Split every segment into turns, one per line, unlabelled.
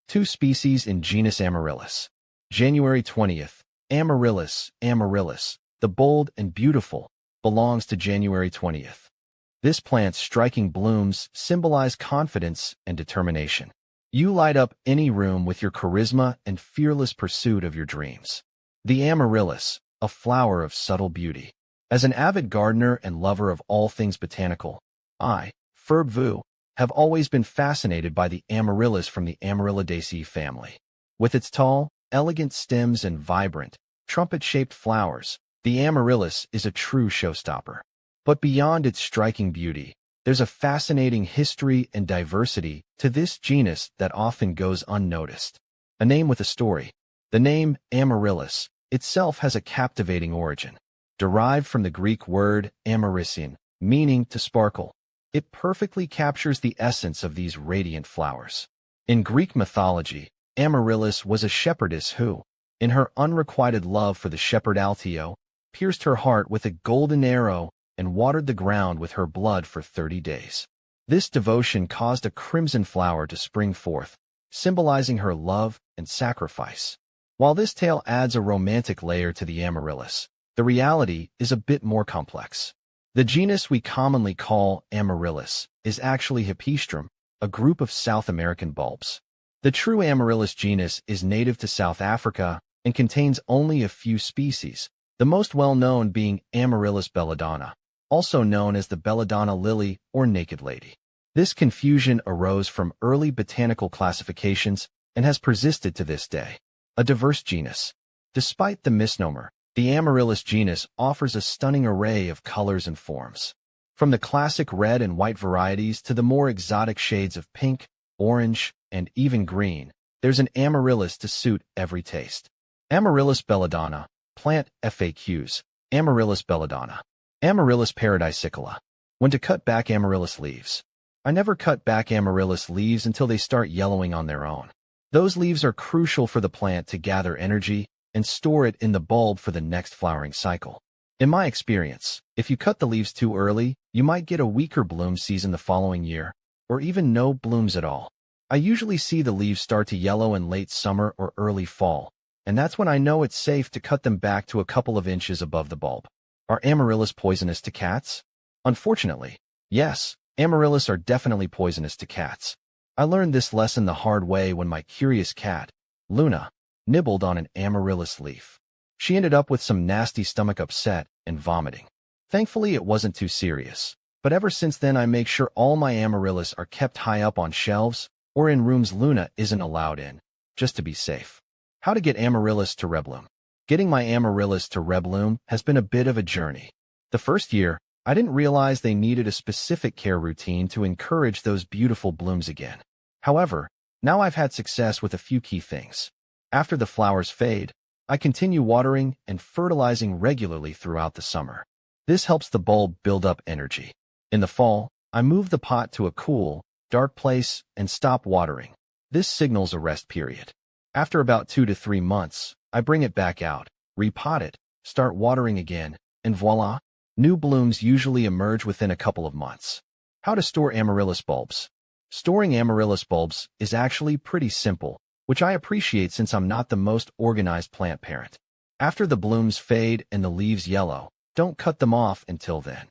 Two species in genus Amaryllis. January 20th. Amaryllis, Amaryllis, the bold and beautiful, belongs to January 20th. This plant's striking blooms symbolize confidence and determination. You light up any room with your charisma and fearless pursuit of your dreams. The Amaryllis, a flower of subtle beauty. As an avid gardener and lover of all things botanical, I, Ferb Vu, have always been fascinated by the Amaryllis from the Amaryllidaceae family. With its tall, elegant stems and vibrant, trumpet-shaped flowers, the Amaryllis is a true showstopper. But beyond its striking beauty, there's a fascinating history and diversity to this genus that often goes unnoticed. A name with a story. The name Amaryllis itself has a captivating origin. Derived from the Greek word amarissin, meaning to sparkle, it perfectly captures the essence of these radiant flowers. In Greek mythology, Amaryllis was a shepherdess who, in her unrequited love for the shepherd Altio, pierced her heart with a golden arrow and watered the ground with her blood for 30 days. This devotion caused a crimson flower to spring forth, symbolizing her love and sacrifice. While this tale adds a romantic layer to the Amaryllis, the reality is a bit more complex. The genus we commonly call Amaryllis is actually Hypistrum, a group of South American bulbs. The true Amaryllis genus is native to South Africa and contains only a few species, the most well-known being Amaryllis belladonna, also known as the belladonna lily or naked lady. This confusion arose from early botanical classifications and has persisted to this day. A diverse genus. Despite the misnomer, the Amaryllis genus offers a stunning array of colors and forms. From the classic red and white varieties to the more exotic shades of pink, orange, and even green, there's an Amaryllis to suit every taste. Amaryllis belladonna. Plant FAQs. Amaryllis belladonna. Amaryllis paradisicola. When to cut back Amaryllis leaves. I never cut back Amaryllis leaves until they start yellowing on their own. Those leaves are crucial for the plant to gather energy and store it in the bulb for the next flowering cycle. In my experience, if you cut the leaves too early, you might get a weaker bloom season the following year, or even no blooms at all. I usually see the leaves start to yellow in late summer or early fall, and that's when I know it's safe to cut them back to a couple of inches above the bulb. Are Amaryllis poisonous to cats? Unfortunately, yes, Amaryllis are definitely poisonous to cats. I learned this lesson the hard way when my curious cat, Luna, nibbled on an Amaryllis leaf. She ended up with some nasty stomach upset and vomiting. Thankfully, it wasn't too serious, but ever since then I make sure all my Amaryllis are kept high up on shelves or in rooms Luna isn't allowed in, just to be safe. How to get Amaryllis to rebloom. Getting my Amaryllis to rebloom has been a bit of a journey. The first year, I didn't realize they needed a specific care routine to encourage those beautiful blooms again. However, now I've had success with a few key things. After the flowers fade, I continue watering and fertilizing regularly throughout the summer. This helps the bulb build up energy. In the fall, I move the pot to a cool, dark place and stop watering. This signals a rest period. After about 2 to 3 months, I bring it back out, repot it, start watering again, and voila, new blooms usually emerge within a couple of months. How to store Amaryllis bulbs. Storing Amaryllis bulbs is actually pretty simple, which I appreciate since I'm not the most organized plant parent. After the blooms fade and the leaves yellow, don't cut them off until then.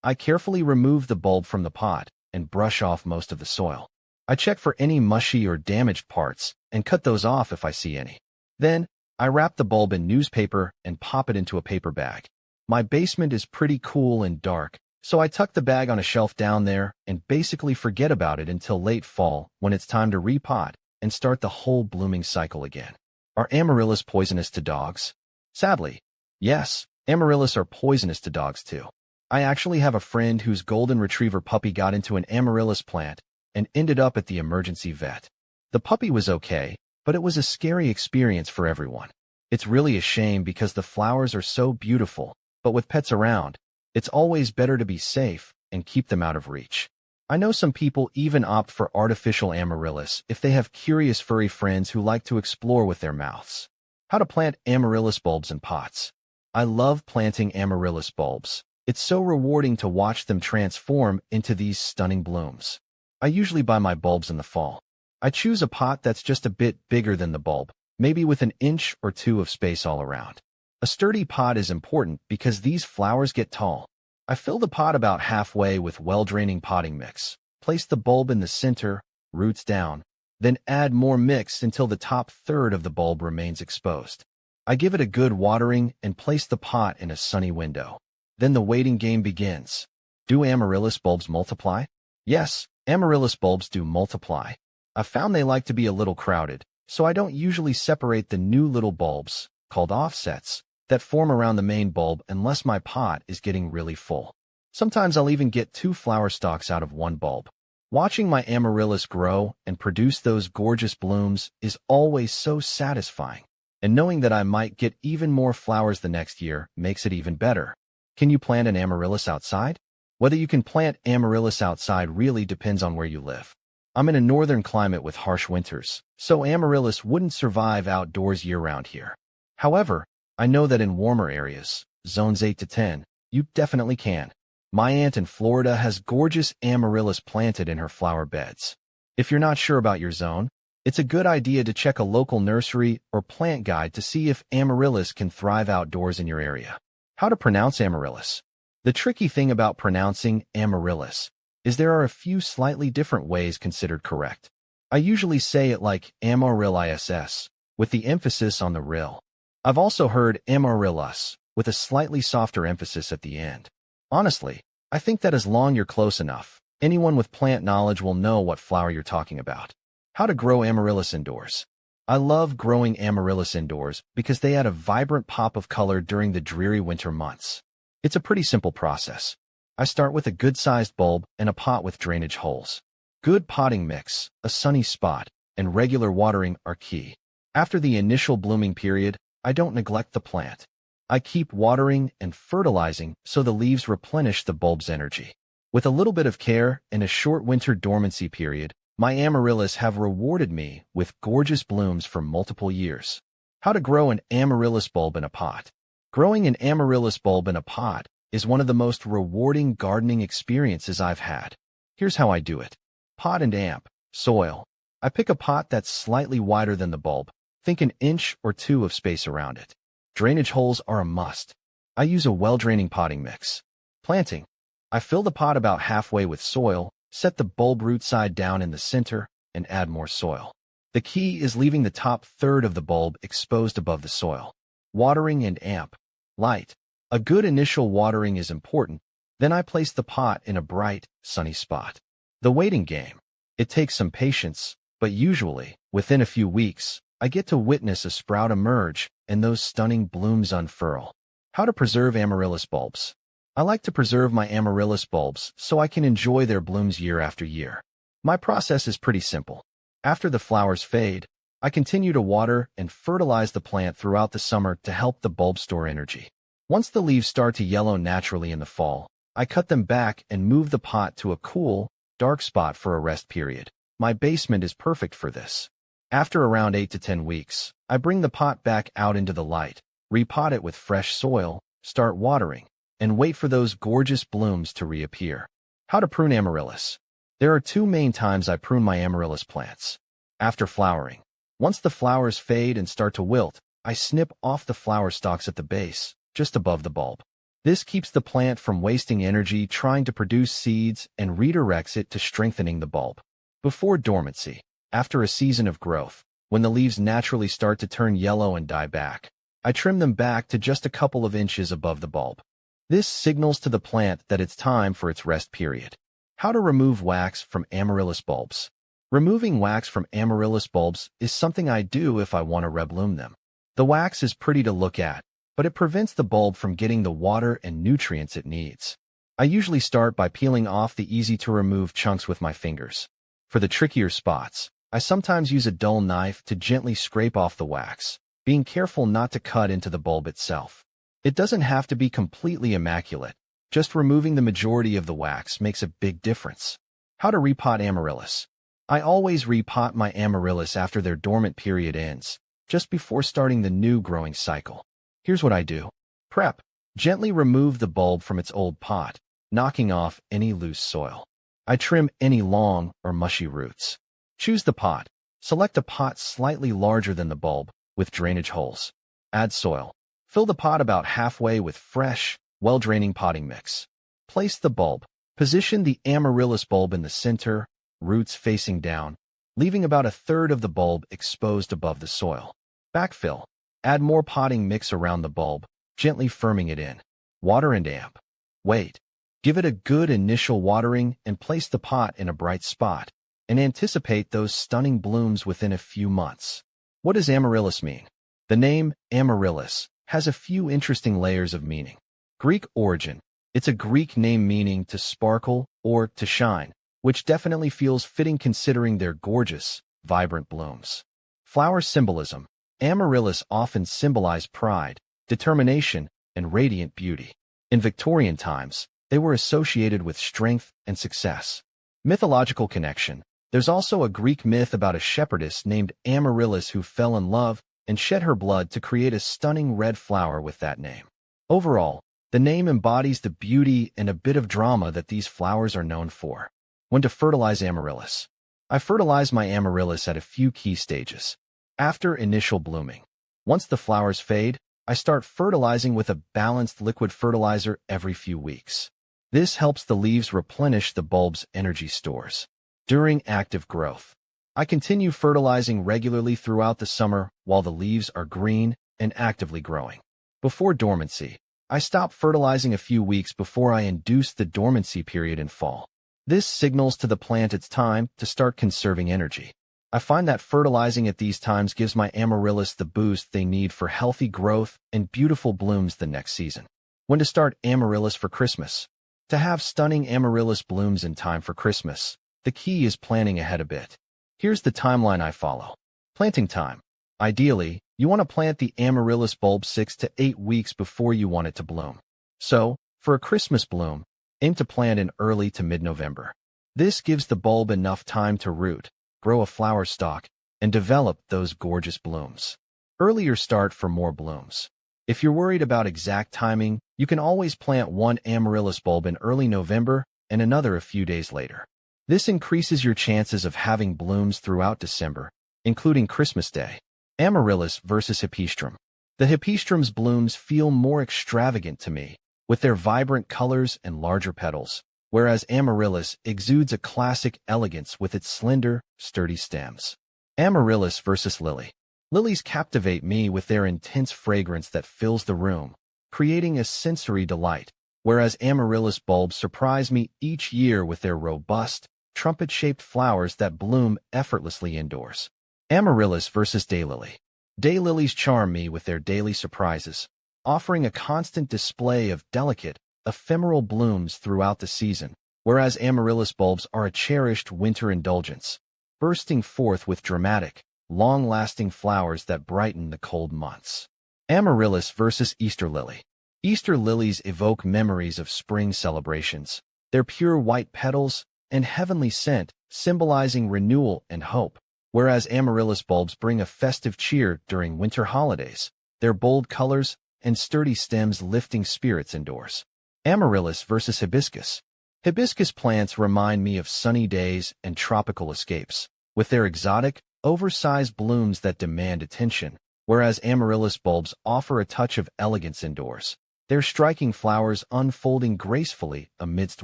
I carefully remove the bulb from the pot and brush off most of the soil. I check for any mushy or damaged parts and cut those off if I see any. Then, I wrap the bulb in newspaper and pop it into a paper bag. My basement is pretty cool and dark, so I tuck the bag on a shelf down there and basically forget about it until late fall when it's time to repot and start the whole blooming cycle again. Are Amaryllis poisonous to dogs? Sadly, yes, Amaryllis are poisonous to dogs too. I actually have a friend whose golden retriever puppy got into an Amaryllis plant and ended up at the emergency vet. The puppy was okay, but it was a scary experience for everyone. It's really a shame because the flowers are so beautiful, but with pets around, it's always better to be safe and keep them out of reach. I know some people even opt for artificial Amaryllis if they have curious furry friends who like to explore with their mouths. How to plant Amaryllis bulbs in pots. I love planting Amaryllis bulbs. It's so rewarding to watch them transform into these stunning blooms. I usually buy my bulbs in the fall. I choose a pot that's just a bit bigger than the bulb, maybe with an inch or two of space all around. A sturdy pot is important because these flowers get tall. I fill the pot about halfway with well-draining potting mix, place the bulb in the center, roots down, then add more mix until the top third of the bulb remains exposed. I give it a good watering and place the pot in a sunny window. Then the waiting game begins. Do amaryllis bulbs multiply? Yes, amaryllis bulbs do multiply. I've found they like to be a little crowded, so I don't usually separate the new little bulbs, called offsets, that form around the main bulb unless my pot is getting really full. Sometimes I'll even get 2 flower stalks out of one bulb. Watching my amaryllis grow and produce those gorgeous blooms is always so satisfying, and knowing that I might get even more flowers the next year makes it even better. Can you plant an amaryllis outside? Whether you can plant amaryllis outside really depends on where you live. I'm in a northern climate with harsh winters, so amaryllis wouldn't survive outdoors year-round here. However, I know that in warmer areas, zones 8 to 10, you definitely can. My aunt in Florida has gorgeous amaryllis planted in her flower beds. If you're not sure about your zone, it's a good idea to check a local nursery or plant guide to see if amaryllis can thrive outdoors in your area. How to pronounce amaryllis? The tricky thing about pronouncing amaryllis is there are a few slightly different ways considered correct. I usually say it like Amaryllis, with the emphasis on the rill. I've also heard Amaryllis, with a slightly softer emphasis at the end. Honestly, I think that as long as you're close enough, anyone with plant knowledge will know what flower you're talking about. How to grow amaryllis indoors. I love growing amaryllis indoors because they add a vibrant pop of color during the dreary winter months. It's a pretty simple process. I start with a good-sized bulb and a pot with drainage holes. Good potting mix, a sunny spot, and regular watering are key. After the initial blooming period, I don't neglect the plant. I keep watering and fertilizing so the leaves replenish the bulb's energy. With a little bit of care and a short winter dormancy period, my amaryllis have rewarded me with gorgeous blooms for multiple years. How to grow an amaryllis bulb in a pot. Growing an amaryllis bulb in a pot is one of the most rewarding gardening experiences I've had. Here's how I do it. Pot and amp, soil. I pick a pot that's slightly wider than the bulb. Think an inch or two of space around it. Drainage holes are a must. I use a well-draining potting mix. Planting. I fill the pot about halfway with soil, set the bulb root side down in the center, and add more soil. The key is leaving the top third of the bulb exposed above the soil. Watering and amp. Light. A good initial watering is important, then I place the pot in a bright, sunny spot. The waiting game. It takes some patience, but usually, within a few weeks, I get to witness a sprout emerge and those stunning blooms unfurl. How to preserve amaryllis bulbs. I like to preserve my amaryllis bulbs so I can enjoy their blooms year after year. My process is pretty simple. After the flowers fade, I continue to water and fertilize the plant throughout the summer to help the bulb store energy. Once the leaves start to yellow naturally in the fall, I cut them back and move the pot to a cool, dark spot for a rest period. My basement is perfect for this. After around 8 to 10 weeks, I bring the pot back out into the light, repot it with fresh soil, start watering, and wait for those gorgeous blooms to reappear. How to prune amaryllis. There are 2 main times I prune my amaryllis plants. After flowering. Once the flowers fade and start to wilt, I snip off the flower stalks at the base, just above the bulb. This keeps the plant from wasting energy trying to produce seeds and redirects it to strengthening the bulb. Before dormancy, after a season of growth, when the leaves naturally start to turn yellow and die back, I trim them back to just a couple of inches above the bulb. This signals to the plant that it's time for its rest period. How to remove wax from amaryllis bulbs. Removing wax from amaryllis bulbs is something I do if I want to rebloom them. The wax is pretty to look at, but it prevents the bulb from getting the water and nutrients it needs. I usually start by peeling off the easy-to-remove chunks with my fingers. For the trickier spots, I sometimes use a dull knife to gently scrape off the wax, being careful not to cut into the bulb itself. It doesn't have to be completely immaculate. Just removing the majority of the wax makes a big difference. How to repot amaryllis. I always repot my amaryllis after their dormant period ends, just before starting the new growing cycle. Here's what I do. Prep. Gently remove the bulb from its old pot, knocking off any loose soil. I trim any long or mushy roots. Choose the pot. Select a pot slightly larger than the bulb, with drainage holes. Add soil. Fill the pot about halfway with fresh, well-draining potting mix. Place the bulb. Position the amaryllis bulb in the center, roots facing down, leaving about a third of the bulb exposed above the soil. Backfill. Add more potting mix around the bulb, gently firming it in. Water and damp. Wait. Give it a good initial watering and place the pot in a bright spot, and anticipate those stunning blooms within a few months. What does amaryllis mean? The name Amaryllis has a few interesting layers of meaning. Greek origin. It's a Greek name meaning to sparkle or to shine, which definitely feels fitting considering their gorgeous, vibrant blooms. Flower symbolism. Amaryllis often symbolize pride, determination, and radiant beauty. In Victorian times, they were associated with strength and success. Mythological connection. There's also a Greek myth about a shepherdess named Amaryllis who fell in love and shed her blood to create a stunning red flower with that name. Overall, the name embodies the beauty and a bit of drama that these flowers are known for. When to fertilize amaryllis. I fertilize my amaryllis at a few key stages. After initial blooming. Once the flowers fade, I start fertilizing with a balanced liquid fertilizer every few weeks. This helps the leaves replenish the bulb's energy stores. During active growth, I continue fertilizing regularly throughout the summer while the leaves are green and actively growing. Before dormancy, I stop fertilizing a few weeks before I induce the dormancy period in fall. This signals to the plant it's time to start conserving energy. I find that fertilizing at these times gives my amaryllis the boost they need for healthy growth and beautiful blooms the next season. When to start amaryllis for Christmas. To have stunning amaryllis blooms in time for Christmas, the key is planning ahead a bit. Here's the timeline I follow. Planting time. Ideally, you want to plant the amaryllis bulb 6 to 8 weeks before you want it to bloom. So, for a Christmas bloom, aim to plant in early to mid-November. This gives the bulb enough time to root, grow a flower stalk, and develop those gorgeous blooms. Earlier start for more blooms. If you're worried about exact timing, you can always plant one amaryllis bulb in early November and another a few days later. This increases your chances of having blooms throughout December, including Christmas Day. Amaryllis versus Hypistrum. The Hypistrum's blooms feel more extravagant to me, with their vibrant colors and larger petals, whereas Amaryllis exudes a classic elegance with its slender, sturdy stems. Amaryllis versus Lily. Lilies captivate me with their intense fragrance that fills the room, creating a sensory delight, whereas Amaryllis bulbs surprise me each year with their robust, trumpet-shaped flowers that bloom effortlessly indoors. Amaryllis versus Daylily. Daylilies charm me with their daily surprises, offering a constant display of delicate, ephemeral blooms throughout the season, whereas Amaryllis bulbs are a cherished winter indulgence, bursting forth with dramatic, long-lasting flowers that brighten the cold months. Amaryllis versus Easter Lily. Easter lilies evoke memories of spring celebrations, their pure white petals and heavenly scent symbolizing renewal and hope, whereas Amaryllis bulbs bring a festive cheer during winter holidays, their bold colors and sturdy stems lifting spirits indoors. Amaryllis versus Hibiscus. Hibiscus plants remind me of sunny days and tropical escapes, with their exotic, oversized blooms that demand attention, whereas Amaryllis bulbs offer a touch of elegance indoors, their striking flowers unfolding gracefully amidst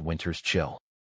winter's chill.